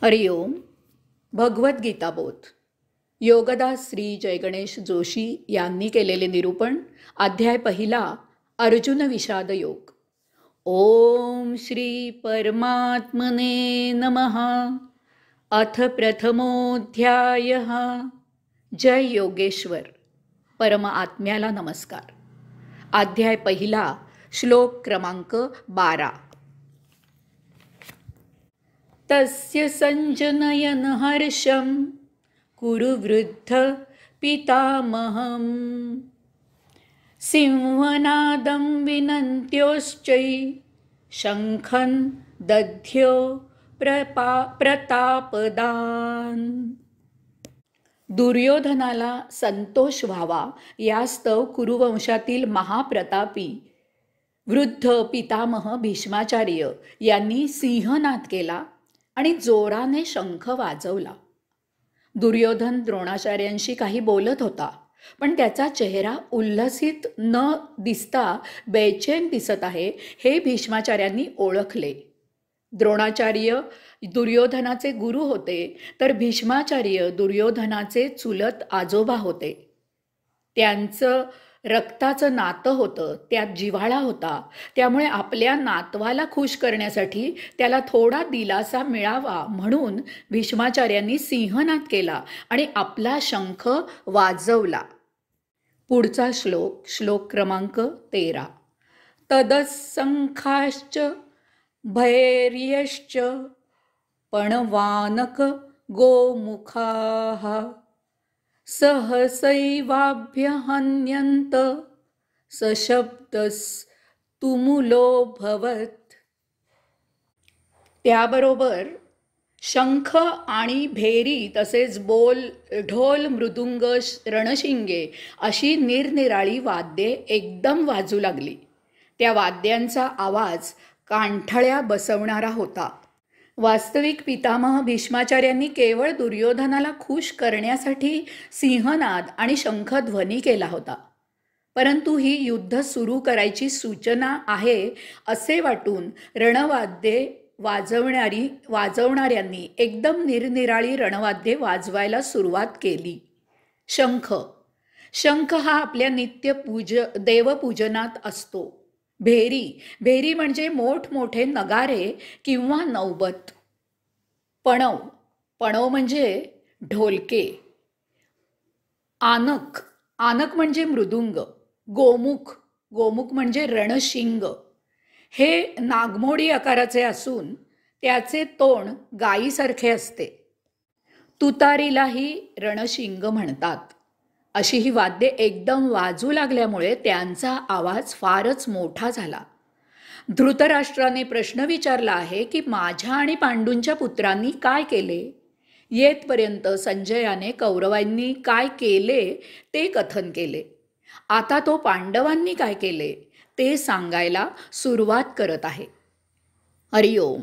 हरिओम. भगवद्गीता बोध. योगदास श्री जयगणेश जोशी यांनी केलेले निरूपण. अध्याय पहिला. अर्जुन विषाद योग. ओम श्री परमात्मने नमः. अथ प्रथमोऽध्यायः. जय योगेश्वर. परम आत्म्याला नमस्कार. अध्याय पहिला. श्लोक क्रमांक 12. तस्य संजनयन हर्षं कुरु वृद्ध पितामहं सिंहनादं विनन्त्योश्चै शंखं दध्यो प्रतापदान. दुर्योधनाला संतोष व्हावा यास्तव कुरुवंशातील महाप्रतापी वृद्ध पितामह भीष्माचार्य यांनी सिंहनाद केला आणि जोराने शंख वाजवला. दुर्योधन द्रोणाचार्यांशी काही बोलत होता, पण त्याचा चेहरा उल्हसित न दिसता बेचैन दिसत आहे हे भीष्माचार्यांनी ओळखले. द्रोणाचार्य दुर्योधनाचे गुरु होते, तर भीष्माचार्य दुर्योधनाचे चुलत आजोबा होते. त्यांचं रक्ताचं नातं होतं, त्यात जिव्हाळा होता. त्यामुळे आपल्या नातवाला खुश करण्यासाठी त्याला थोडा दिलासा मिळावा म्हणून भीष्माचार्यांनी सिंहनाद केला आणि आपला शंख वाजवला. पुढचा श्लोक. श्लोक क्रमांक 13. तदसंखाश्च भैर्यश्च पणवानक गोमुखाः सहसैवाभ्यहन्यन्त सशब्दस्तुमुलोऽभवत्. त्याबरोबर शंख आणि भेरी तसेच बोल, ढोल, मृदुंग, रणशिंगे अशी निरनिराळी वाद्ये एकदम वाजू लागली. त्या वाद्यांचा आवाज कानठळ्या बसवणारा होता. वास्तविक पितामह भीष्माचार्यांनी केवळ दुर्योधनाला खुश करण्यासाठी सिंहनाद आणि शंखध्वनी केला होता. परंतु ही युद्ध सुरू करायची सूचना आहे असे वाटून रणवाद्ये वाजवणाऱ्यांनी एकदम निरनिराळी रणवाद्ये वाजवायला सुरुवात केली. शंख हा आपल्या नित्य देवपूजनात असतो. भेरी म्हणजे मोठमोठे नगारे किंवा नौबत. पणव म्हणजे ढोलके. आनक म्हणजे मृदुंग. गोमुख म्हणजे रणशिंग. हे नागमोडी आकाराचे असून त्याचे तोंड गायीसारखे असते. तुतारीलाही रणशिंग म्हणतात. अशी ही वाद्ये एकदम वाजू लागल्यामुळे त्यांचा आवाज फारच मोठा झाला. धृतराष्ट्राने प्रश्न विचारला आहे की माझ्या आणि पांडूंच्या पुत्रांनी काय केले. येथपर्यंत संजयाने कौरवांनी काय केले ते कथन केले. आता तो पांडवांनी काय केले ते सांगायला सुरुवात करत आहे. हरिओम.